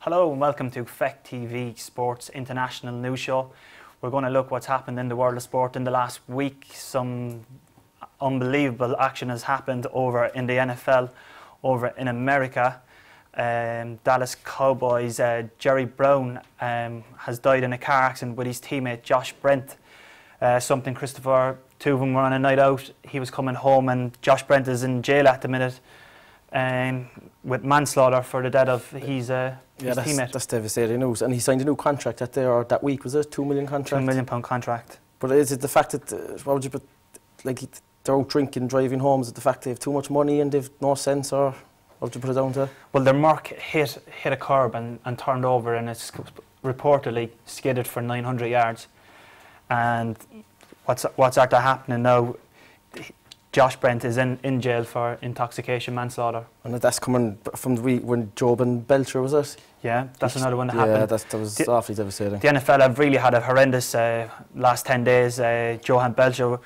Hello and welcome to Feck TV Sports International News Show. We're going to look what's happened in the world of sport in the last week. Some unbelievable action has happened over in the NFL, over in America. Dallas Cowboys, Jerry Brown has died in a car accident with his teammate Josh Brent. Something, Christopher, two of them were on a night out. He was coming home and Josh Brent is in jail at the minute with manslaughter for the death of his teammate. That's devastating news. And he signed a new contract that week, was it? £2 million contract? £2 million contract. But is it the fact that, what would you put, like they're out drinking, driving home, is it the fact they have too much money and they've no sense, or what would you put it down to? Well, their Merc hit a curb and turned over, and it's reportedly skidded for 900 yards. And what's after happening now, Josh Brent is in jail for intoxication manslaughter. And that's coming from the week when Job and Belcher, was it? Yeah, that's another one that happened. Yeah, that was awfully devastating. The NFL have really had a horrendous last 10 days. Johan Belcher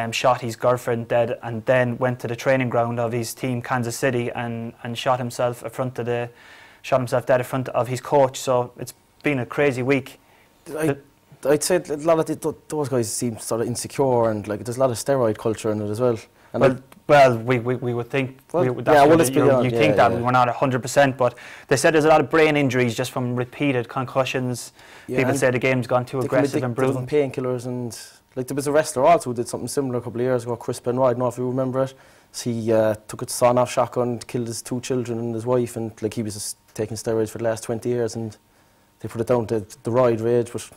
shot his girlfriend dead and then went to the training ground of his team, Kansas City, and shot himself dead in front of his coach. So it's been a crazy week. I'd say a lot of those guys seem sort of insecure, and like there's a lot of steroid culture in it as well. And we would think, you think that we were not 100%, but they said there's a lot of brain injuries just from repeated concussions. Yeah, people say the game's gone too aggressive and brutal. Painkillers, and like there was a wrestler also who did something similar a couple of years ago, Chris Benoit, I don't know if you remember it. So he took a sawn-off shotgun, killed his 2 children and his wife, and like he was just taking steroids for the last 20 years, and they put it down to the roid rage, but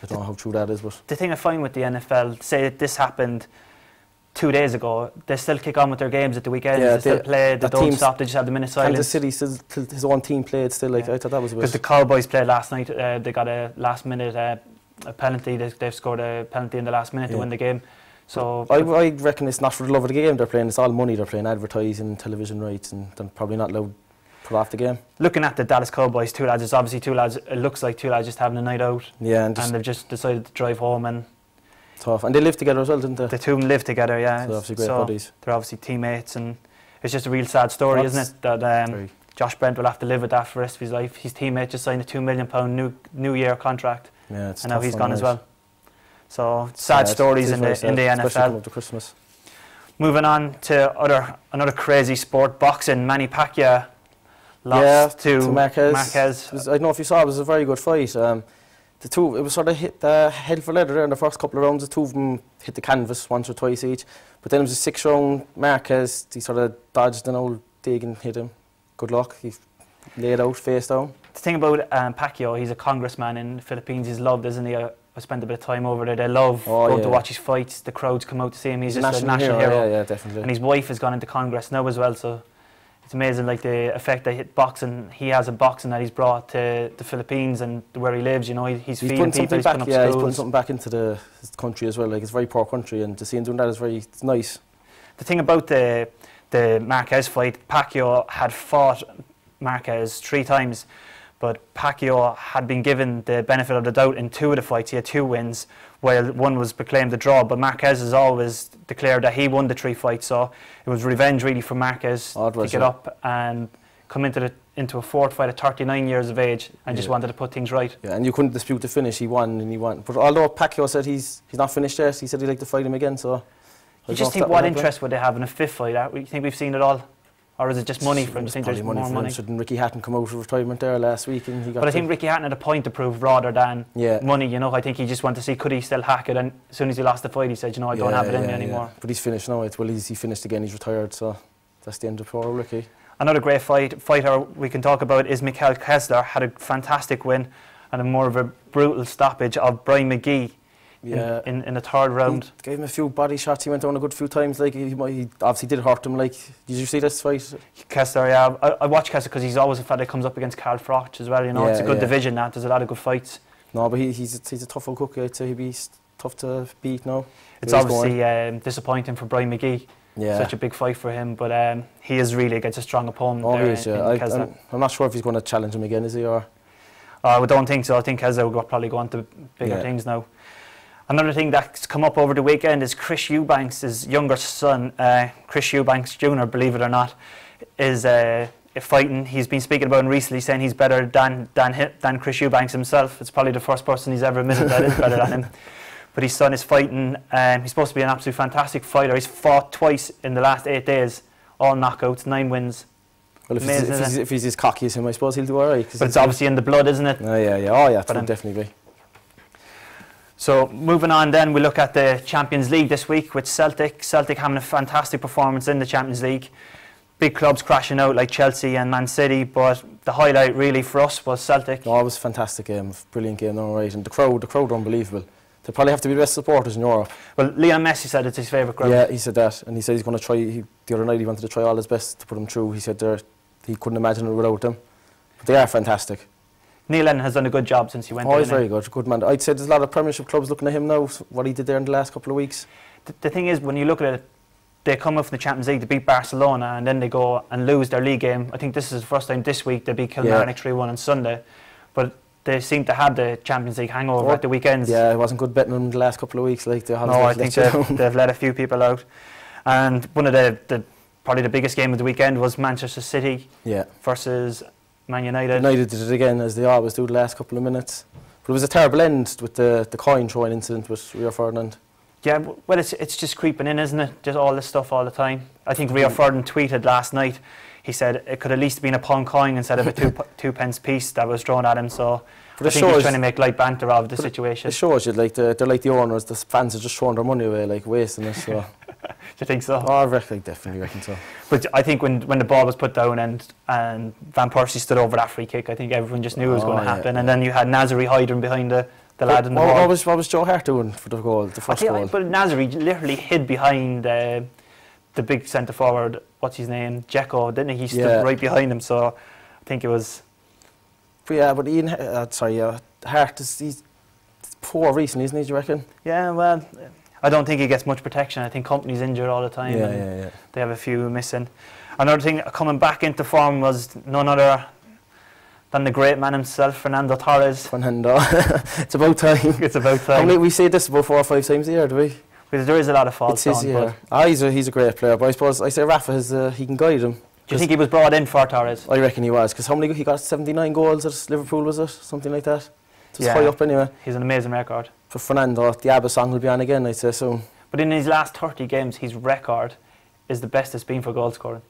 I don't know how true that is. But the thing I find with the NFL, say this happened 2 days ago, they still kick on with their games at the weekend. Yeah, they still play. They don't stop. They just have the minute silence. Kansas City still, his own team played still. Like I thought that was a bit. Because the Cowboys played last night. They got a last minute a penalty. They've scored a penalty in the last minute to win the game. So I reckon it's not for the love of the game they're playing. It's all money they're playing, advertising, television rights, and they're probably not allowed put off the game. Looking at the Dallas Cowboys, two lads, it's obviously two lads, it looks like two lads just having a night out. Yeah, and they've just decided to drive home. And tough. And they live together as well, didn't they? The two of them live together, yeah. So they're obviously great buddies. They're obviously teammates, and it's just a real sad story, isn't it? That Josh Brent will have to live with that for the rest of his life. His teammate just signed a £2 million new year contract, and now he's gone as well. So sad stories in the NFL. Especially coming up to Christmas. Moving on to another crazy sport, boxing. Manny Pacquiao lost to Marquez. I don't know if you saw, it was a very good fight. It was sort of hit hell for leather there in the first couple of rounds. The two of them hit the canvas once or twice each. But then it was a 6th round. Marquez, he sort of dodged an old dig and hit him. Good luck. He laid out, face down. The thing about Pacquiao, he's a congressman in the Philippines. He's loved, isn't he? I spent a bit of time over there. They love going to watch his fights. The crowds come out to see him. He's just a national hero. Yeah, definitely. And his wife has gone into Congress now as well. So it's amazing, like the effect that hit boxing. He has a boxing that he's brought to the Philippines and where he lives. You know, he's feeding people. He's putting something back into his country as well. Like, it's a very poor country, and to see him doing that is it's nice. The thing about the Marquez fight, Pacquiao had fought Marquez 3 times. But Pacquiao had been given the benefit of the doubt in 2 of the fights. He had 2 wins, while 1 was proclaimed a draw. But Marquez has always declared that he won the 3 fights. So it was revenge really for Marquez to get up and come into a 4th fight at 39 years of age and just wanted to put things right. Yeah, and you couldn't dispute the finish. He won and he won. But although Pacquiao said he's not finished yet, he said he'd like to fight him again. So you just think, what interest would they have in a 5th fight? You think we've seen it all? Or is it just money for him? Do you think there's more money? Shouldn't Ricky Hatton come out of retirement there last week? And he got but I think Ricky Hatton had a point to prove rather than money, you know. I think he just wanted to see, could he still hack it? And as soon as he lost the fight, he said, you know, I don't have it in me anymore. But he's finished now. He finished again, he's retired, so that's the end of poor Ricky. Another great fighter we can talk about is Mikhail Kessler. Had a fantastic win and a more of a brutal stoppage of Brian McGee. Yeah, in the 3rd round. He gave him a few body shots. He went down a good few times. Like he obviously did hurt him. Like, did you see this fight? Kessler, yeah. I watch Kessler because he's always a fella that comes up against Carl Froch as well. You know, it's a good division. There's a lot of good fights. No, but he's a tough old cookie. I'd say he'd be tough to beat now. It's obviously disappointing for Brian McGee. Yeah, such a big fight for him. But he is really against a strong opponent. Oh, he is. Yeah, I'm not sure if he's going to challenge him again. Is he? Or I don't think so. I think Kessler will probably go on to bigger things now. Another thing that's come up over the weekend is Chris Eubanks' younger son, Chris Eubanks Jr., believe it or not, is fighting. He's been speaking about him recently, saying he's better than Chris Eubanks himself. It's probably the first person he's ever admitted that is better than him. But his son is fighting. He's supposed to be an absolutely fantastic fighter. He's fought twice in the last 8 days, all knockouts, 9 wins. Well, if he's as cocky as him, I suppose he'll do all right. But it's obviously in the blood, isn't it? Oh yeah, it will definitely be. So moving on then, we look at the Champions League this week with Celtic. Celtic having a fantastic performance in the Champions League. Big clubs crashing out like Chelsea and Man City, but the highlight really for us was Celtic. No, it was a fantastic game, brilliant game, all right. And the crowd were unbelievable. They probably have to be the best supporters in Europe. Well, Lionel Messi said it's his favourite crowd. Yeah, he said that, and he said he's going to try. The other night he wanted to try all his best to put them through. He said he couldn't imagine it without them. But they are fantastic. Neil Lennon has done a good job since he went there. Oh, he's very good man. I'd say there's a lot of Premiership clubs looking at him now, what he did there in the last couple of weeks. The thing is, when you look at it, they come up from the Champions League to beat Barcelona and then they go and lose their league game. I think this is the first time this week they beat Kilmarnock 3-1 on Sunday. But they seem to have the Champions League hangover at the weekends. Yeah, it wasn't good betting them the last couple of weeks. Like I think they've let a few people out. And one of the probably the biggest game of the weekend was Manchester City versus Man United. United did it again, as they always do the last couple of minutes. But it was a terrible end with the coin throwing incident with Rio Ferdinand. Yeah, well, it's just creeping in, isn't it? Just all this stuff all the time. I think Rio Ferdinand tweeted last night. He said it could at least have been a pound coin instead of a two pence piece that was thrown at him. So I think he's trying to make light banter of the situation. It shows you, like they're like the owners. The fans are just throwing their money away, like wasting it. So. Do you think so? Oh, I definitely reckon so. But I think when the ball was put down and Van Persie stood over that free kick, I think everyone just knew it was going to happen. And then you had Nazari hiding behind the lad in the ball. What was Joe Hart doing for the goal, the first goal? But Nazari literally hid behind the big centre forward, what's his name, Dzeko, didn't he? He stood right behind him, so I think it was... But Ian, Hart, he's poor recently, isn't he, do you reckon? Yeah, well, I don't think he gets much protection. I think Company's injured all the time. Yeah. They have a few missing. Another thing coming back into form was none other than the great man himself, Fernando Torres. Fernando. It's about time. It's about time. We say this about 4 or 5 times a year, do we? Because there is a lot of faults on. He's a great player, but I suppose I say Rafa he can guide him. Do you think he was brought in for Torres? I reckon he was, because how many he got 79 goals at Liverpool, was it? Something like that. It was high up anyway. He's an amazing record. For Fernando, the ABBA song will be on again, I'd say soon. But in his last 30 games, his record is the best it's been for goal scoring.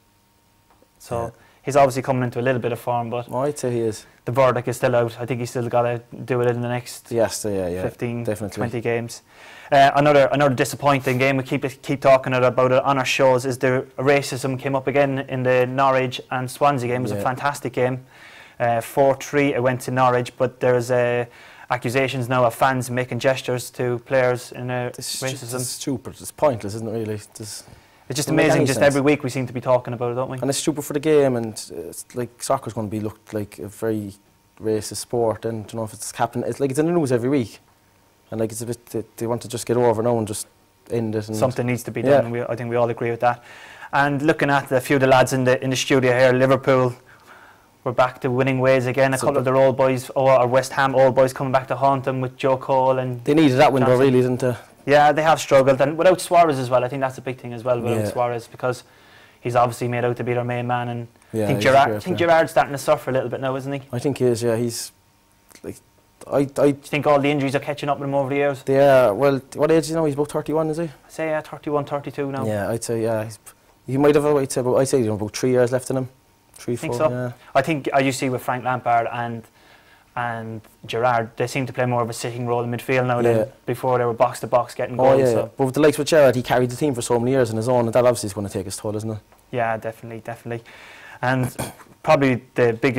So he's obviously coming into a little bit of form, but I'd say he is. The verdict is still out. I think he's still got to do it in the next 15, definitely. 20 games. Another disappointing game, we keep talking about it on our shows, is the racism came up again in the Norwich and Swansea game. It was a fantastic game. 4-3 it went to Norwich, but there's accusations now of fans making gestures to players in racism. It's stupid. It's pointless, isn't it, really? It's just amazing. Just every week we seem to be talking about it, don't we? And it's stupid for the game, and it's like soccer's going to be looked like a very racist sport. And you know, if it's happening, it's like it's in the news every week, and like it's a bit. They want to just get over now and just end it. And something needs to be done. And I think we all agree with that. And looking at a few of the lads in the studio here, Liverpool, we're back to winning ways again. A couple of their old boys, or West Ham old boys, coming back to haunt them with Joe Cole and. They needed that window, really, didn't they? Yeah, they have struggled, and without Suarez as well. I think that's a big thing as well, without Suarez, because he's obviously made out to be their main man, and I think Gerrard's starting to suffer a little bit now, isn't he? I think he is. Yeah, he's like. Do you think all the injuries are catching up with him over the years? Yeah. Well, what age is he now? He's about 31, is he? I say 31, 32 now. Yeah, I'd say he might have. I'd say about 3 years left in him. 3, 4. Think so? Yeah. I think, as you see with Frank Lampard and Gerrard, they seem to play more of a sitting role in midfield now than before. They were box to box getting goals. So. But with the likes with Gerrard, he carried the team for so many years on his own, and that obviously is going to take his toll, isn't it? Yeah, definitely. And probably the big,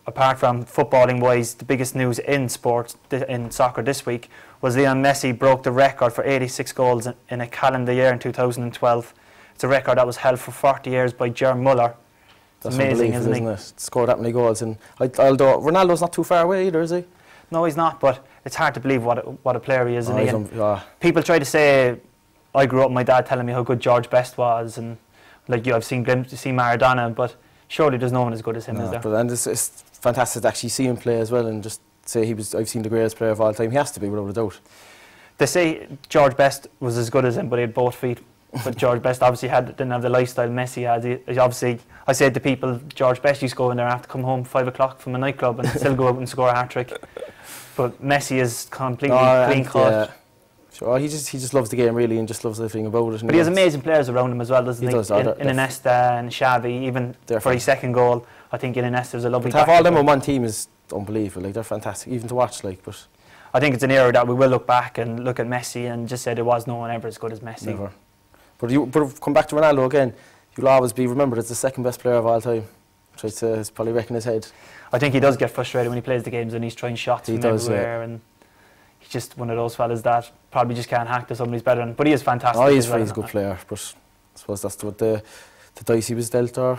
apart from footballing wise, the biggest news in sports, in soccer this week, was Lionel Messi broke the record for 86 goals in a calendar year in 2012. It's a record that was held for 40 years by Ger Muller. That's amazing, isn't it? Scored that many goals, and although Ronaldo's not too far away either, is he? No, he's not. But it's hard to believe what a player he is. People try to say, I grew up, my dad telling me how good George Best was, and like I've seen Maradona, but surely there's no one as good as him, is there? And it's fantastic to actually see him play as well, and just say I've seen the greatest player of all time. He has to be, without a doubt. They say George Best was as good as him, but he had both feet But George Best obviously didn't have the lifestyle Messi had. He obviously, I said to people, George Best used to go in there and have to come home 5 o'clock from a nightclub and still go out and score a hat-trick. But Messi is completely clean cut. Yeah. Sure, he just loves the game really, and just loves everything about it. But he has amazing players around him as well, doesn't he? Does, Iniesta and Xavi, even for his second goal, I think Iniesta was a lovely. To have all them on one team is unbelievable. Like, they're fantastic, even to watch. Like, but I think it's an era that we will look back and look at Messi and just say there was no one ever as good as Messi. Never. But come back to Ronaldo again. You'll always be remembered as the second best player of all time. He's probably wrecking his head. I think he does get frustrated when he plays the games and he's trying shots from everywhere, and he's just one of those fellas that probably just can't hack to somebody's better than. But he is fantastic. Oh, he's a good player, but I suppose that's what the dice he was dealt. Or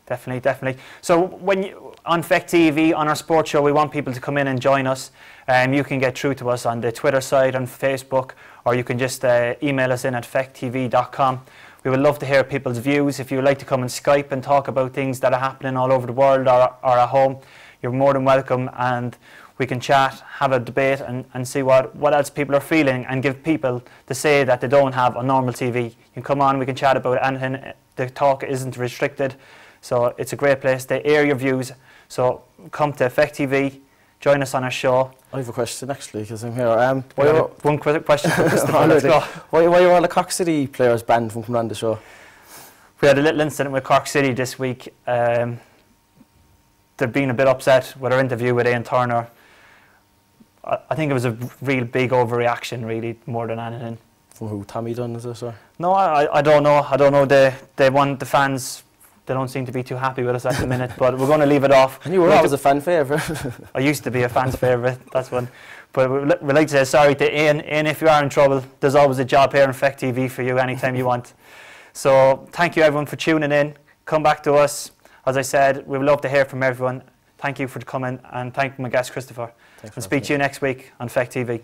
Definitely. So when on Feck TV, on our sports show, we want people to come in and join us. You can get through to us on the Twitter side, on Facebook, or you can just email us in at fecktv.com. We would love to hear people's views. If you would like to come and Skype and talk about things that are happening all over the world or at home, you're more than welcome, and we can chat, have a debate, and see what else people are feeling, and give people to say that they don't have on normal TV. You can come on, we can chat about anything. The talk isn't restricted, so it's a great place to air your views. So come to Feck TV, join us on our show. I have a question actually, because I'm here. One question for Christopher. Let's go. Why were all the Cork City players banned from coming on the show? We had a little incident with Cork City this week. They've been a bit upset with our interview with Ian Turner. I think it was a real big overreaction, really, more than anything. From who? Tommy Dunn, is it? Or? No, I don't know. They want the fans. They don't seem to be too happy with us at the minute, but we're going to leave it off. And you were always a fan favourite. I used to be a fan's favourite, that's one. But we'd like to say sorry to Ian. Ian, if you are in trouble, there's always a job here on Feck TV for you anytime you want. So thank you everyone for tuning in. Come back to us. As I said, we would love to hear from everyone. Thank you for coming, and thank my guest Christopher. Thanks, and speak to you next week on Feck TV.